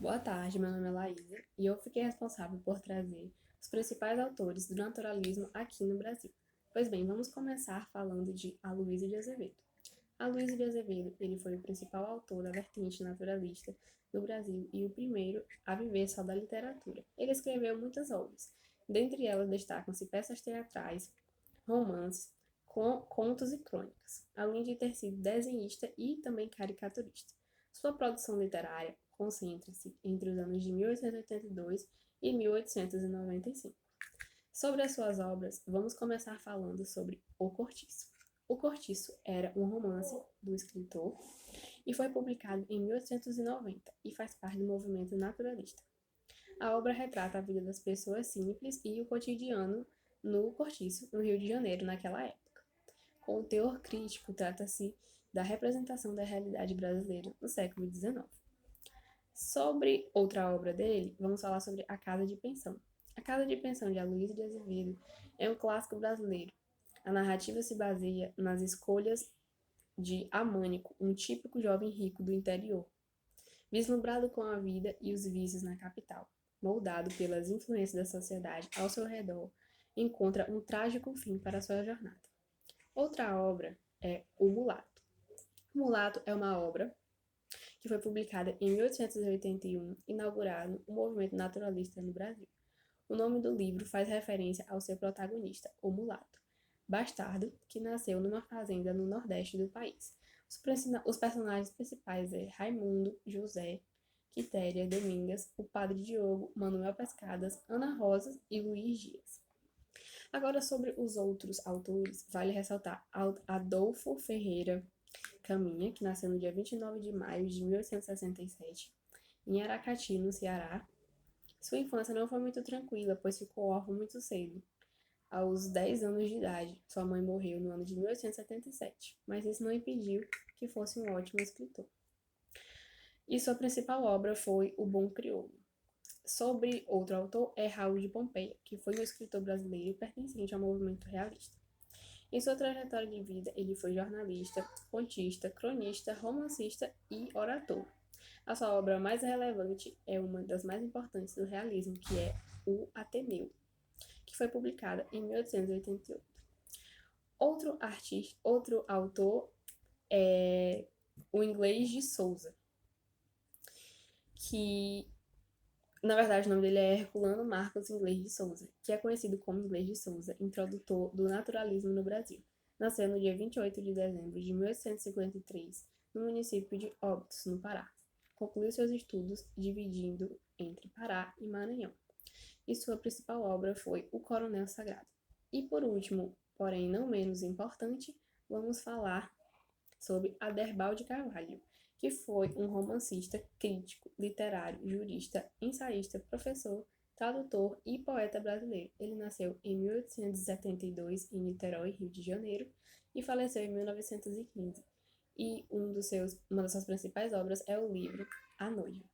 Boa tarde, meu nome é Laísa e eu fiquei responsável por trazer os principais autores do naturalismo aqui no Brasil. Pois bem, vamos começar falando de Aloysio de Azevedo. Aloysio de Azevedo, ele foi o principal autor da vertente naturalista do Brasil e o primeiro a viver só da literatura. Ele escreveu muitas obras, dentre elas destacam-se peças teatrais, romances, contos e crônicas, além de ter sido desenhista e também caricaturista. Sua produção literária concentra-se entre os anos de 1882 e 1895. Sobre as suas obras, vamos começar falando sobre O Cortiço. O Cortiço era um romance do escritor e foi publicado em 1890 e faz parte do movimento naturalista. A obra retrata a vida das pessoas simples e o cotidiano no Cortiço, no Rio de Janeiro, naquela época. Com o teor crítico, trata-se da representação da realidade brasileira no século XIX. Sobre outra obra dele, vamos falar sobre A Casa de Pensão. A Casa de Pensão de Aloysio de Azevedo é um clássico brasileiro. A narrativa se baseia nas escolhas de Amânico, um típico jovem rico do interior, vislumbrado com a vida e os vícios na capital, moldado pelas influências da sociedade ao seu redor, encontra um trágico fim para sua jornada. Outra obra é O Mulato. O Mulato é uma obra que foi publicada em 1881, inaugurando o movimento naturalista no Brasil. O nome do livro faz referência ao seu protagonista, o mulato, bastardo, que nasceu numa fazenda no nordeste do país. Os personagens principais são Raimundo, José, Quitéria, Domingas, o Padre Diogo, Manuel Pescadas, Ana Rosa e Luiz Dias. Agora, sobre os outros autores, vale ressaltar Adolfo Ferreira Caminha, que nasceu no dia 29 de maio de 1867, em Aracati, no Ceará. Sua infância não foi muito tranquila, pois ficou órfão muito cedo. Aos 10 anos de idade, sua mãe morreu no ano de 1877, mas isso não impediu que fosse um ótimo escritor. E sua principal obra foi O Bom Crioulo. Sobre outro autor é Raul de Pompeia, que foi um escritor brasileiro pertencente ao movimento realista. Em sua trajetória de vida, ele foi jornalista, contista, cronista, romancista e orator. A sua obra mais relevante é uma das mais importantes do realismo, que é O Ateneu, que foi publicada em 1888. Outro autor é o Inglês de Souza, que na verdade o nome dele é Herculano Marcos Inglês de Souza, que é conhecido como Inglês de Souza, introdutor do naturalismo no Brasil. Nasceu no dia 28 de dezembro de 1853, no município de Óbidos, no Pará. Concluiu seus estudos dividindo entre Pará e Maranhão. E sua principal obra foi O Coronel Sagrado. E por último, porém não menos importante, vamos falar sobre Aderbal de Carvalho, que foi um romancista, crítico, literário, jurista, ensaísta, professor, tradutor e poeta brasileiro. Ele nasceu em 1872 em Niterói, Rio de Janeiro, e faleceu em 1915. E uma das suas principais obras é o livro A Noiva.